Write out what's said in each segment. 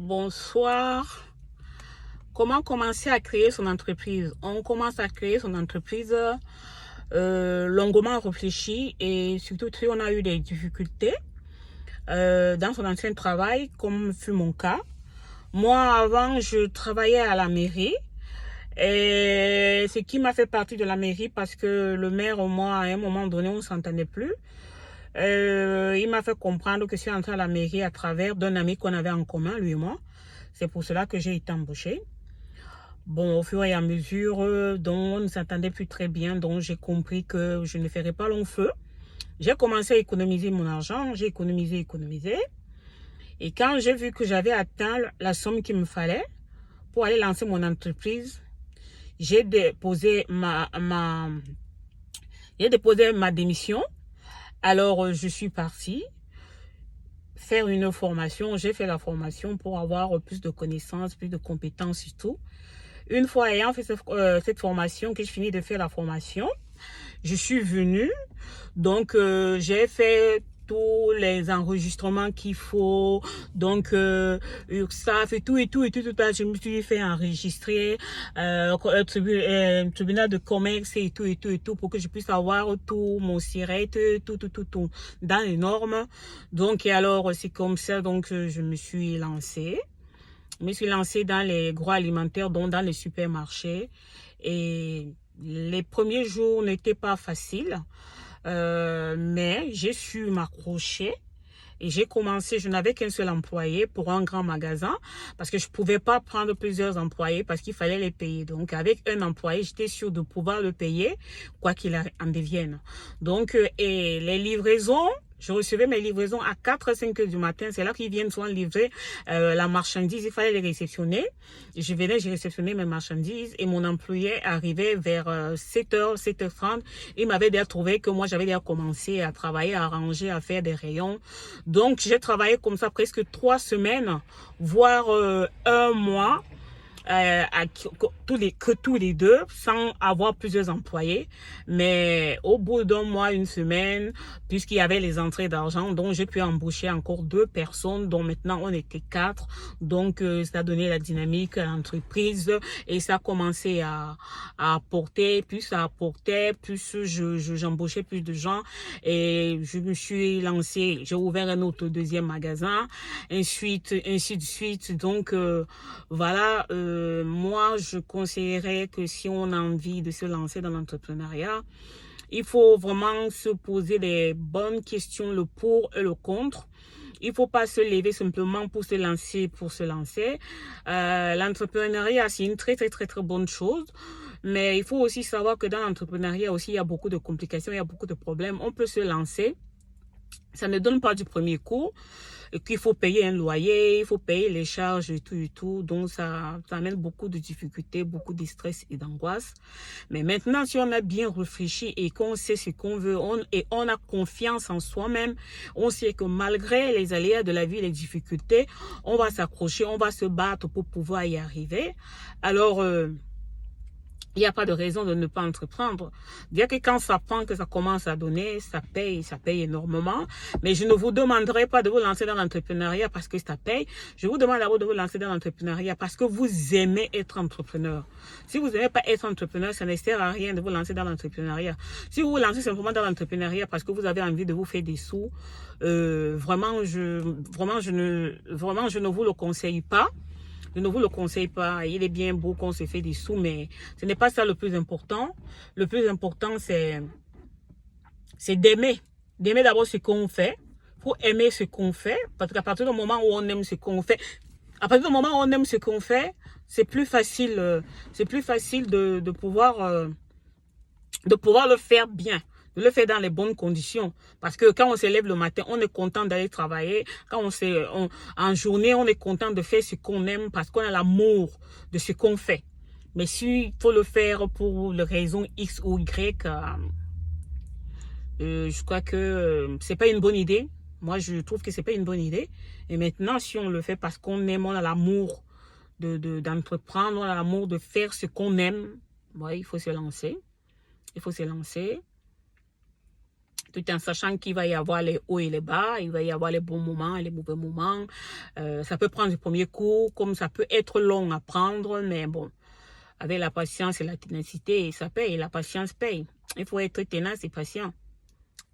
Bonsoir. Comment commencer à créer son entreprise? On commence à créer son entreprise longuement réfléchi et surtout si on a eu des difficultés dans son ancien travail, comme fut mon cas. Moi, avant, je travaillais à la mairie. Et ce qui m'a fait partie de la mairie parce que le maire, moi, à un moment donné, on ne s'entendait plus. Il m'a fait comprendre que je suis entrée à la mairie à travers d'un ami qu'on avait en commun, lui et moi. C'est pour cela que j'ai été embauchée. Bon, au fur et à mesure, donc on ne s'entendait plus très bien, donc j'ai compris que je ne ferais pas long feu. J'ai commencé à économiser mon argent, j'ai économisé. Et quand j'ai vu que j'avais atteint la somme qu'il me fallait pour aller lancer mon entreprise, j'ai déposé ma démission. Alors, je suis partie faire une formation. J'ai fait la formation pour avoir plus de connaissances, plus de compétences et tout. Une fois ayant fait cette formation, que je finis de faire la formation, je suis venue. Donc, j'ai fait tous les enregistrements qu'il faut. Donc, URSSAF et tout. Je me suis fait enregistrer tribunal de commerce et tout pour que je puisse avoir tout mon SIRET, tout dans les normes. Donc, et alors, c'est comme ça donc je me suis lancée. Je me suis lancée dans les gros alimentaires, donc dans les supermarchés. Et les premiers jours n'étaient pas faciles, mais j'ai su m'accrocher. Et j'ai commencé, je n'avais qu'un seul employé pour un grand magasin parce que je ne pouvais pas prendre plusieurs employés parce qu'il fallait les payer. Donc, avec un employé, j'étais sûre de pouvoir le payer, quoi qu'il en devienne. Donc, et les livraisons, je recevais mes livraisons à 4-5 heures du matin. C'est là qu'ils viennent souvent livrer la marchandise. Il fallait les réceptionner. Je réceptionnais mes marchandises et mon employé arrivait vers 7h, 7h30. Il m'avait déjà trouvé que moi, j'avais déjà commencé à travailler, à ranger, à faire des rayons. Donc, j'ai travaillé comme ça presque 3 semaines, voire un mois. Tous les deux sans avoir plusieurs employés, mais au bout d'un mois, une semaine, puisqu'il y avait les entrées d'argent, donc j'ai pu embaucher encore 2 personnes, dont maintenant on était 4. Donc ça a donné la dynamique à l'entreprise et ça a commencé à apporter, plus ça apportait, plus j'embauchais plus de gens et je me suis lancée, j'ai ouvert un autre deuxième magasin, ainsi de suite. Donc voilà. Moi, je conseillerais que si on a envie de se lancer dans l'entrepreneuriat, il faut vraiment se poser les bonnes questions, le pour et le contre. Il ne faut pas se lever simplement pour se lancer. L'entrepreneuriat, c'est une très bonne chose. Mais il faut aussi savoir que dans l'entrepreneuriat aussi, il y a beaucoup de complications, il y a beaucoup de problèmes. On peut se lancer. Ça ne donne pas du premier coup. Qu'il faut payer un loyer, il faut payer les charges et tout. Donc, ça amène beaucoup de difficultés, beaucoup de stress et d'angoisse. Mais maintenant, si on a bien réfléchi et qu'on sait ce qu'on veut, on a confiance en soi-même, on sait que malgré les aléas de la vie, les difficultés, on va s'accrocher, on va se battre pour pouvoir y arriver. Alors, il n'y a pas de raison de ne pas entreprendre. Bien que quand ça prend, que ça commence à donner, ça paye énormément. Mais je ne vous demanderai pas de vous lancer dans l'entrepreneuriat parce que ça paye. Je vous demande d'abord de vous lancer dans l'entrepreneuriat parce que vous aimez être entrepreneur. Si vous n'aimez pas être entrepreneur, ça ne sert à rien de vous lancer dans l'entrepreneuriat. Si vous vous lancez simplement dans l'entrepreneuriat parce que vous avez envie de vous faire des sous, vraiment, je ne vous le conseille pas. Je ne vous le conseille pas. Il est bien beau qu'on se fait des sous, mais ce n'est pas ça le plus important. Le plus important, c'est d'aimer. D'aimer d'abord ce qu'on fait. Il faut aimer ce qu'on fait. Parce qu'à partir du moment où on aime ce qu'on fait, c'est plus facile, de pouvoir le faire bien, de le faire dans les bonnes conditions. Parce que quand on se lève le matin, on est content d'aller travailler. En journée, on est content de faire ce qu'on aime parce qu'on a l'amour de ce qu'on fait. Mais s'il faut le faire pour les raisons X ou Y, je crois que c'est pas une bonne idée. Moi, je trouve que c'est pas une bonne idée. Et maintenant, si on le fait parce qu'on aime, on a l'amour d'entreprendre, on a l'amour de faire ce qu'on aime, ouais, il faut se lancer. Il faut se lancer. tout en sachant qu'il va y avoir les hauts et les bas, il va y avoir les bons moments et les mauvais moments. Ça peut prendre du premier coup, comme ça peut être long à prendre, mais bon, avec la patience et la ténacité, ça paye, la patience paye. Il faut être tenace et patient.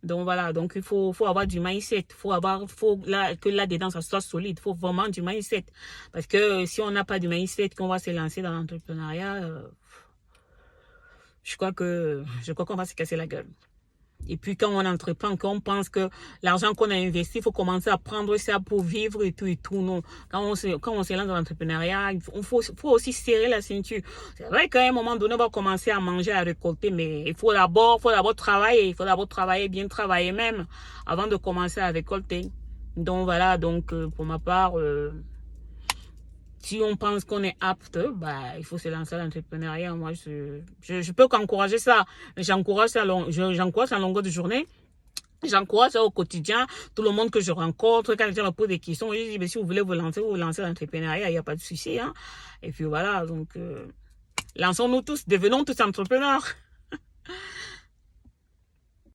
Donc voilà, donc il faut avoir du mindset, que là-dedans ça soit solide, il faut vraiment du mindset. Parce que si on n'a pas du mindset, qu'on va se lancer dans l'entrepreneuriat, je crois qu'on va se casser la gueule. Et puis quand on entreprend, quand on pense que l'argent qu'on a investi, il faut commencer à prendre ça pour vivre et tout, non. Quand on se lance dans l'entrepreneuriat, il faut aussi serrer la ceinture. C'est vrai qu'à un moment donné, on va commencer à manger, à récolter, mais il faut d'abord travailler. Il faut d'abord travailler, bien travailler même, avant de commencer à récolter. Donc voilà, donc pour ma part, si on pense qu'on est apte, bah, il faut se lancer à l'entrepreneuriat. Moi, je peux qu'encourager ça. J'encourage ça en longueur de journée. J'encourage ça au quotidien. Tout le monde que je rencontre, quand les gens me posent des questions, je dis, mais si vous voulez vous lancer à l'entrepreneuriat, il n'y a pas de souci. Hein. Et puis voilà, donc, lançons-nous tous, devenons tous entrepreneurs.